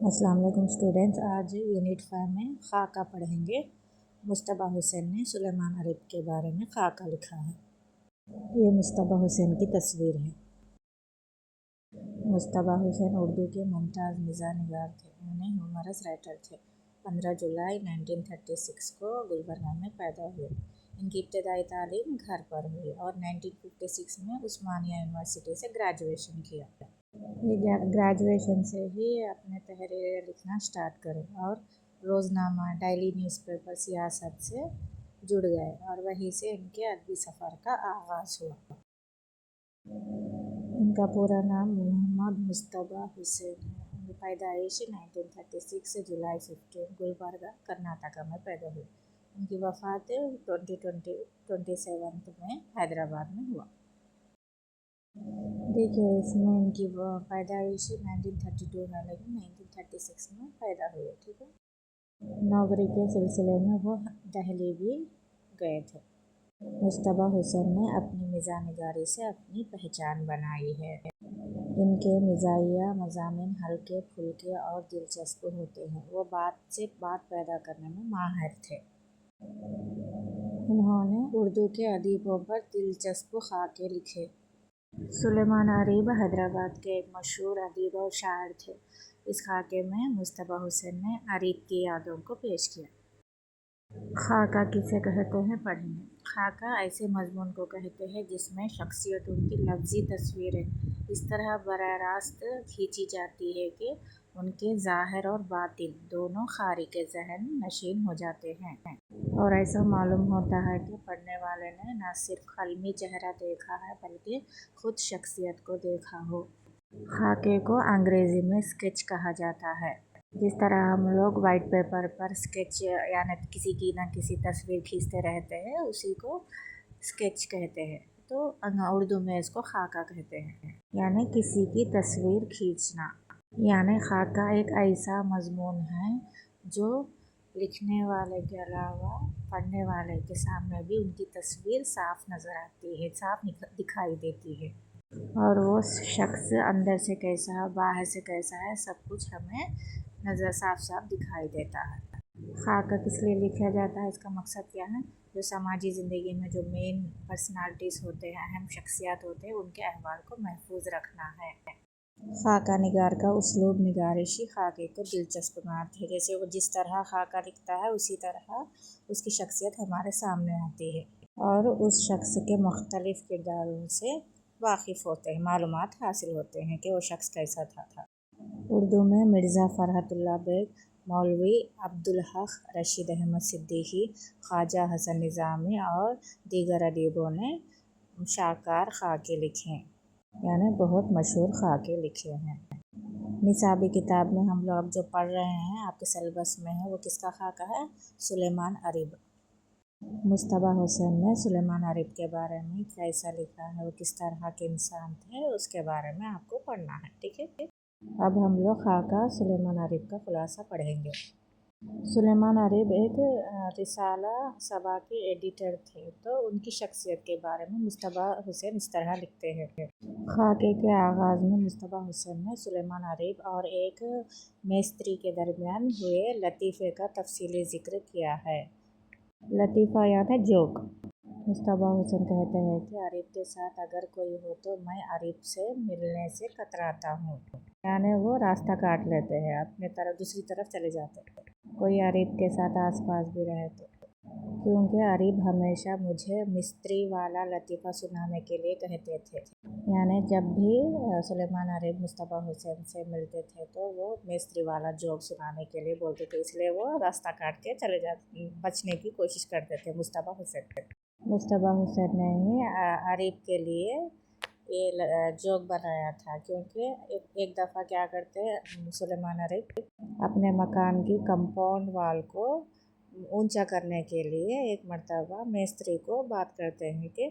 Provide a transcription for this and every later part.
अस्सलाम वालेकुम स्टूडेंट्स। आज यूनिट 5 में खाका पढ़ेंगे। मुस्तबा हुसैन ने सुलेमान अरब के बारे में खाका लिखा है। ये मुस्तबा हुसैन की तस्वीर है। मुस्तबा हुसैन उर्दू के मुमताज़ मिज़ाज निगार थे, उन्हें ह्यूमरस राइटर थे। 15 जुलाई 1936 को गुलबर्गा में पैदा हुए। इनकी इब्तदाई तालीम घर पर हुई और 1956 में उस्मानिया यूनिवर्सिटी से ग्रेजुएशन किया। ये ग्रेजुएशन से ही अपने तहरीरें लिखना स्टार्ट करे और रोज़नामा, डेली न्यूज़पेपर, सियासत से जुड़ गए और वहीं से इनके अदबी सफ़र का आगाज़ हुआ। इनका पूरा नाम मोहम्मद मुस्तबा हुसैन है। उनकी पैदाइश 1936 जुलाई 15 गुलबर्गा कर्नाटका में पैदा हुई। उनकी वफ़ात 2027 में हैदराबाद में हुआ। देखिए, इसमें इनकी पैदाइश 1932 में, लेकिन 1936 में पैदा हुए। ठीक है। नौकरी के सिलसिले में वो दिल्ली भी गए थे। मुस्तबा हुसैन ने अपनी मिज़ाज-निगारी से अपनी पहचान बनाई है। इनके मिज़ाहिया मज़ामीन हल्के फुल्के और दिलचस्प होते हैं। वो बात से बात पैदा करने में माहिर थे। उन्होंने उर्दू के अदीबों पर दिलचस्प खाके लिखे। सुलेमान अरीब हैदराबाद के एक मशहूर अदीब और शायर थे। इस खाके में मुस्तबा हुसैन ने अरीब की यादों को पेश किया। खाका किसे कहते हैं, पढ़ेंगे। खाका ऐसे मजमून को कहते हैं जिसमें शख्सियतों की लफ्ज़ी तस्वीरें इस तरह बराह रास्त खींची जाती है कि उनके ज़ाहिर और बातिन दोनों खारिक़े ज़हन नशीन हो जाते हैं और ऐसा मालूम होता है कि पढ़ने वाले ने न सिर्फ क़ल्मी चेहरा देखा है बल्कि ख़ुद शख्सियत को देखा हो। खाके को अंग्रेज़ी में स्केच कहा जाता है। जिस तरह हम लोग वाइट पेपर पर स्केच यानी किसी की ना किसी तस्वीर खींचते रहते हैं, उसी को स्केच कहते हैं। तो उर्दू में इसको खाका कहते हैं, यानी किसी की तस्वीर खींचना। यानी खाका एक ऐसा मजमून है जो लिखने वाले के अलावा पढ़ने वाले के सामने भी उनकी तस्वीर साफ नज़र आती है, साफ दिखाई देती है और वो शख्स अंदर से कैसा है, बाहर से कैसा है, सब कुछ हमें नज़र साफ दिखाई देता है। खाका किस लिए लिखा जाता है, इसका मकसद क्या है? जो समाजी ज़िंदगी में जो मेन पर्सनालिटीज़ होते हैं, अहम शख्सियात होते हैं, उनके अहवाल को महफूज रखना है। खाका निगार का उसलूब निगारिशी खाके को दिलचस्प बनाती है। जैसे वो जिस तरह खाका लिखता है उसी तरह उसकी शख्सियत हमारे सामने आती है और उस शख्स के मुख्तलिफ किरदारों से वाकिफ़ होते हैं, मालूमात हासिल होते हैं कि वो शख्स कैसा था। उर्दू में मिर्ज़ा फ़रहतुल्लाह बेग, मौलवी अब्दुल हक, रशीद अहमद सिद्दीकी, ख्वाजा हसन निज़ामी और दीगर अदीबों ने शाकार खाके लिखे, यानी बहुत मशहूर खाके लिखे हैं। निसाबी किताब में हम लोग अब जो पढ़ रहे हैं, आपके सिलेबस में है, वो किसका खाका है? सुलेमान अरब। मुस्तबा हुसैन ने सुलेमान अरब के बारे में कैसा लिखा है, वो किस तरह के इंसान थे, उसके बारे में आपको पढ़ना है। ठीक है। अब हम लोग खाका सुलेमान अरब का खुलासा पढ़ेंगे। सुलेमान अरब एक रिसाला सबा के एडिटर थे। तो उनकी शख्सियत के बारे में मुस्तबा हुसैन इस तरह लिखते हैं। खाके के आगाज़ में मुस्तबा हुसैन ने सुलेमान अरब और एक मेस्त्री के दरमियान हुए लतीफ़े का तफसीली ज़िक्र किया है। लतीफ़ा यानी जोक। मुस्तबा हुसैन कहते हैं कि अरब के साथ अगर कोई हो तो मैं अरब से मिलने से कतराता हूँ, यानी वो रास्ता काट लेते हैं, अपने तरफ दूसरी तरफ चले जाते हैं, कोई अरब के साथ आसपास भी रहे तो, क्योंकि अरब हमेशा मुझे मिस्त्री वाला लतीफ़ा सुनाने के लिए कहते थे। यानी जब भी सुलेमान अरब मुस्तबा हुसैन से मिलते थे तो वो मिस्त्री वाला जोक सुनाने के लिए बोलते थे, इसलिए वो रास्ता काट के चले जाते, बचने की कोशिश करते थे मुस्तबा हुसैन। मुस्तबा हुसैन ने ही अरब के लिए ये जोक बनाया था, क्योंकि एक दफ़ा क्या करते हैं सुलेमान अरब अपने मकान की कंपाउंड वाल को ऊंचा करने के लिए एक मर्तबा मिस्त्री को बात करते हैं कि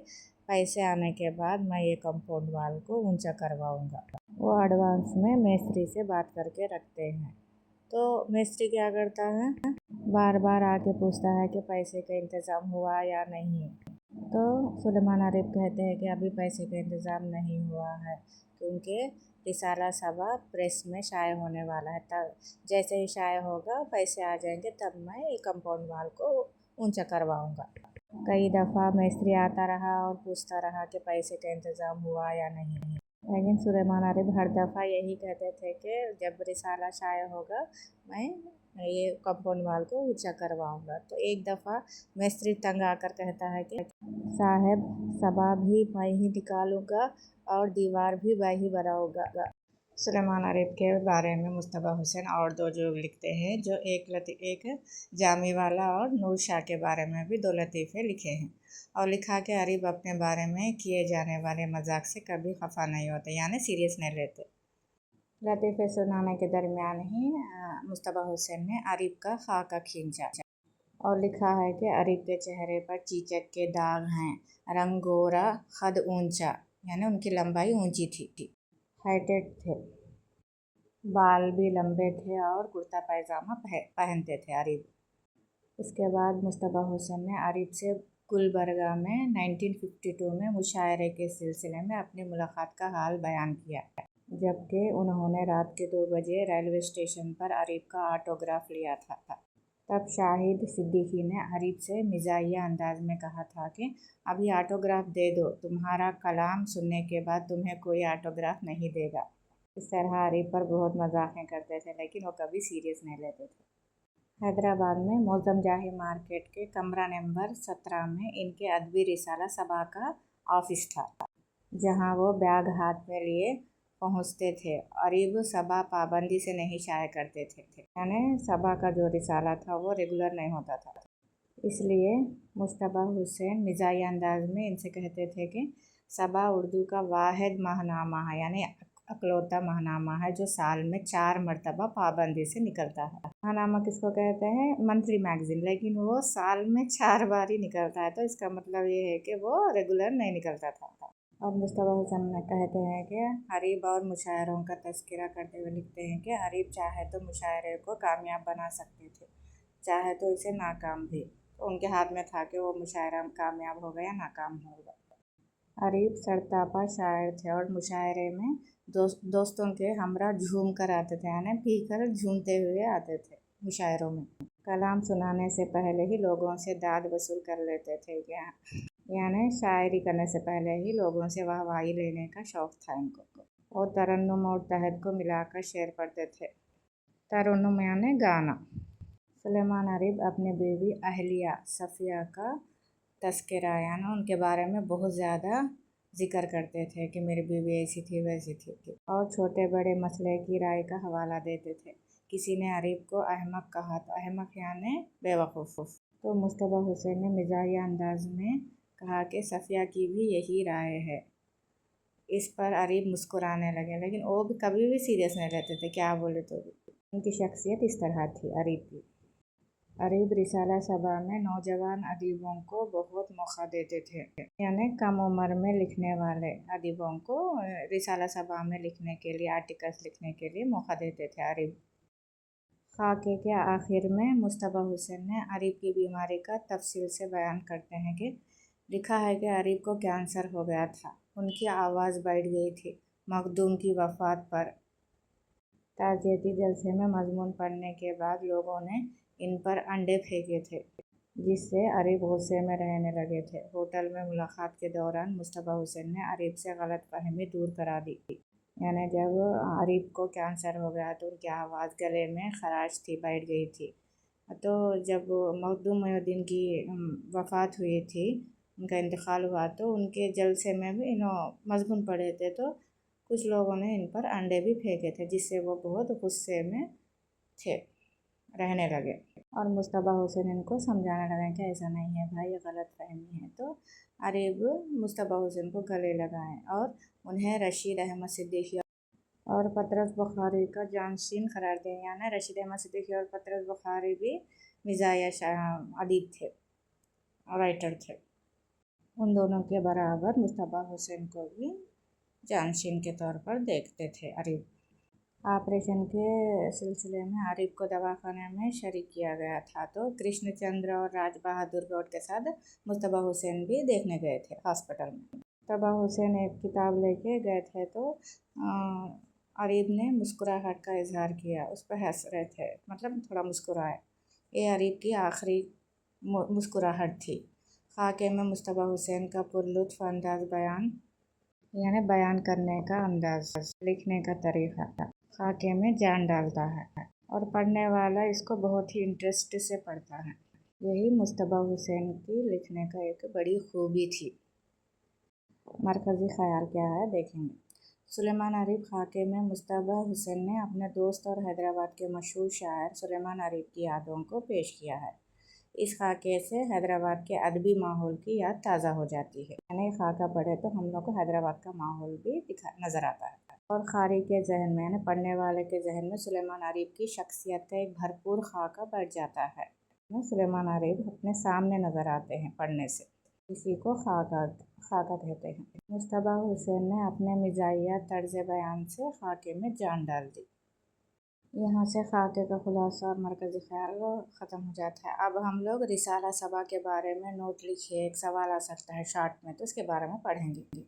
पैसे आने के बाद मैं ये कंपाउंड वाल को ऊंचा करवाऊंगा। वो एडवांस में मिस्त्री से बात करके रखते हैं। तो मिस्त्री क्या करता है, बार बार आके पूछता है कि पैसे का इंतज़ाम हुआ या नहीं। तो सुलेमान अरब कहते हैं कि अभी पैसे का इंतज़ाम नहीं हुआ है, क्योंकि रिसाला सबा प्रेस में शाये होने वाला है। तब जैसे ही शाये होगा पैसे आ जाएंगे तब मैं ये कंपाउंड वॉल को ऊंचा करवाऊंगा। कई दफ़ा मिस्त्री आता रहा और पूछता रहा कि पैसे का इंतज़ाम हुआ या नहीं, लेकिन सुलेमान अरीब हर दफ़ा यही कहते थे कि जब रिसाला शाये होगा मैं ये कंपाउंड वॉल को ऊंचा करवाऊंगा। तो एक दफ़ा मिस्त्री तंग आकर कहता है कि साहब सबा भी मैं ही निकालूंगा और दीवार भी मैं ही बनाऊंगा। सुलेमान अरीब के बारे में मुस्तबा हुसैन और दो जोक लिखते हैं, जो एक जामी वाला और नूर शाह के बारे में भी दो लतीफ़े लिखे हैं। और लिखा कि अरीब अपने बारे में किए जाने वाले मजाक से कभी खफा नहीं होते, यानी सीरियस नहीं लेते। लतीफ़े सुनाने के दरमियान ही मुस्तबा हुसैन ने अरीब का खाका खींचा और लिखा है कि अरीब के चेहरे पर चीचक के दाग हैं, रंग गोरा, खद ऊंचा, यानी उनकी लंबाई ऊंची थी, हाइटेड थे, बाल भी लंबे थे और कुर्ता पैजामा पहनते थे अरीब। इसके बाद मुस्तबा हुसैन ने अरीब से गुलबर्गा में 1952 में मुशायरे के सिलसिले में अपनी मुलाकात का हाल बयान किया, जबकि उन्होंने रात के 2 बजे रेलवे स्टेशन पर अरीब का ऑटोग्राफ लिया था। तब शाहिद सिद्दीकी ने अरीब से मिजाहिया अंदाज में कहा था कि अभी ऑटोग्राफ दे दो, तुम्हारा कलाम सुनने के बाद तुम्हें कोई ऑटोग्राफ नहीं देगा। इस तरह अरीब पर बहुत मजाकें करते थे, लेकिन वो कभी सीरियस नहीं लेते थे। हैदराबाद में मौजम जाही मार्केट के कमरा नंबर 17 में इनके अदबी रिसाला सबा का ऑफिस था, जहाँ वो बैग हाथ में लिए पहुँचते थे। अरीब सबा पाबंदी से नहीं शाया करते थे, यानी सबा का जो रिसाला था वो रेगुलर नहीं होता था। इसलिए मुस्तबा हुसैन मिजाजी अंदाज में इनसे कहते थे कि सबा उर्दू का वाहिद माहनामा है, यानी अकलौता माहनामा है जो साल में 4 मरतबा पाबंदी से निकलता है। माहनामा किसको कहते हैं? मंथली मैगजीन, लेकिन वो साल में 4 बार ही निकलता है, तो इसका मतलब ये है कि वो रेगुलर नहीं निकलता था। और मुस्तबा हुसैन कहते हैं कि अरीब और मुशायरों का तज़किरा करते हुए लिखते हैं कि अरीब चाहे तो मुशायरे को कामयाब बना सकते थे, चाहे तो इसे नाकाम भी, तो उनके हाथ में था कि वो मुशायरा कामयाब होगा या नाकाम होगा। अरीब सरतापा शायर थे और मुशायरे में दोस्तों के हमरा झूम कर आते थे, यानी पी कर झूमते हुए आते थे मुशायरों में। कलाम सुनाने से पहले ही लोगों से दाद वसूल कर लेते थे, यानी शायरी करने से पहले ही लोगों से वाहवाही लेने का शौक़ था इनको। और तरन्नुम और तहत को मिलाकर शेर पढ़ते थे। तरन्नुम यानी गाना। सुलेमान अरीब अपनी बीवी अहलिया सफ़िया का तस्करा, यानी उनके बारे में बहुत ज़्यादा जिक्र करते थे कि मेरी बीवी ऐसी थी वैसी थी, और छोटे बड़े मसले की राय का हवाला देते थे। किसी ने अरीब को अहमक कहा, तो अहमक यानी बेवकूफ़, तो मुस्तबा हुसैन ने मिजाहिया अंदाज में कहा कि सफ़िया की भी यही राय है। इस पर अरीब मुस्कुराने लगे, लेकिन वो भी कभी भी सीरियस नहीं रहते थे, क्या बोले तो भी। उनकी शख्सियत इस तरह थी अरीब की। अरीब रिसाला सबा में नौजवान अदीबों को बहुत मौका देते थे, यानी कम उम्र में लिखने वाले अदीबों को रिसाला सबा में लिखने के लिए, आर्टिकल्स लिखने के लिए मौका देते थे अरीब। खाके के आखिर में मुस्तबा हुसैन ने अरीब की बीमारी का तफसील से बयान करते हैं कि लिखा है कि अरीब को कैंसर हो गया था, उनकी आवाज़ बैठ गई थी मखदूम की वफ़ात पर। ताज़ियती जलसे में मजमून पढ़ने के बाद लोगों ने इन पर अंडे फेंके थे, जिससे अरीब गुस्से में रहने लगे थे। होटल में मुलाकात के दौरान मुस्तबा हुसैन ने अरीब से गलत फहमी दूर करा दी, यानी जब अरीब को कैंसर हो गया तो उनकी आवाज़ गले में खराश थी, बैठ गई थी। तो जब मखदूम मोइनुद्दीन की वफ़ात हुई थी, उनका इंतकाल हुआ, तो उनके जलसे में भी मजमून पढ़े थे, तो कुछ लोगों ने इन पर अंडे भी फेंके थे, जिससे वो बहुत गुस्से में थे, रहने लगे। और मुस्तबा हुसैन इनको समझाने लगे कि ऐसा नहीं है भाई, ये गलत फहमी है। तो अरीब मुस्तबा हुसैन को गले लगाएं और उन्हें रशीद अहमद सिद्दीकी और पतरस बुखारी का जानशीन करार दें, यानी रशीद अहमद सिद्दीकी और पतरस बुखारी भी मिजाहिया अदीब थे, राइटर थे। उन दोनों के बराबर मुस्तबा हुसैन को भी जानशीन के तौर पर देखते थे अरीब। ऑपरेशन के सिलसिले में अरीब को दवाखाने में शरीक किया गया था, तो कृष्णचंद्र और राज बहादुर गौड़ के साथ मुस्तबा हुसैन भी देखने गए थे हॉस्पिटल में। मुस्तबा हुसैन एक किताब लेके गए थे, तो अरीब ने मुस्कुराहट का इजहार किया। उस पर हंस रहे थे, मतलब थोड़ा मुस्कुराए। ये अरीब की आखिरी मुस्कुराहट थी। खाके में मुस्तफ़ा हुसैन का पुरलुत्फ़ अंदाज बयान, यानी बयान करने का अंदाज, लिखने का तरीक़ा खाके में जान डालता है और पढ़ने वाला इसको बहुत ही इंटरेस्ट से पढ़ता है। यही मुस्तफ़ा हुसैन की लिखने का एक बड़ी खूबी थी। मरकज़ी ख़याल क्या है देखेंगे। सुलेमान अरीब खाके में मुस्तफ़ा हुसैन ने अपने दोस्त और हैदराबाद के मशहूर शायर सुलेमान अरीब की यादों को पेश किया है। इस खाके से हैदराबाद के अदबी माहौल की याद ताज़ा हो जाती है। यानी खाका पढ़े तो हम लोग को हैदराबाद का माहौल भी नज़र आता है और क़ारी के जहन में, यानी पढ़ने वाले के जहन में सुलेमान अरीब की शख्सियत का एक भरपूर खाका बैठ जाता है। सुलेमान अरीब अपने सामने नज़र आते हैं पढ़ने से, इसी को खाका कहते हैं। मुस्तफ़ा हुसैन ने अपने मिजाजिया तर्ज बयान से खाके में जान डाल दी। यहाँ से खाके का खुलासा और मरकज़ी ख़याल ख़त्म हो जाता है। अब हम लोग रिसाला सबा के बारे में नोट लिखिए, एक सवाल आ सकता है शार्ट में, तो इसके बारे में पढ़ेंगे।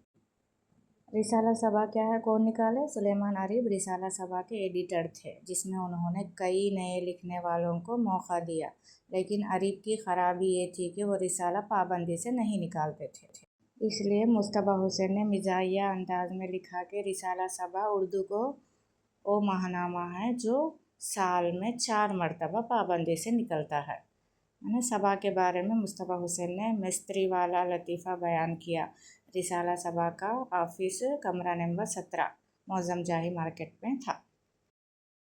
रिसाला सबा क्या है, कौन निकाले? सुलेमान अरीब रिसाला सबा के एडिटर थे, जिसमें उन्होंने कई नए लिखने वालों को मौका दिया, लेकिन अरीब की ख़राबी ये थी कि वो रिसाला पाबंदी से नहीं निकालते थे। इसलिए मुस्तफ़ा हुसैन ने मिजाजिया अंदाज में लिखा कि रिसाला सबा उर्दू को वो महानामा है जो साल में 4 मरतबा पाबंदी से निकलता है। मैंने सबा के बारे में मुस्तफ़ा हुसैन ने मिस्त्री वाला लतीफ़ा बयान किया। रिसाला सबा का ऑफिस कमरा नंबर 17 मौज़म जाही मार्केट में था।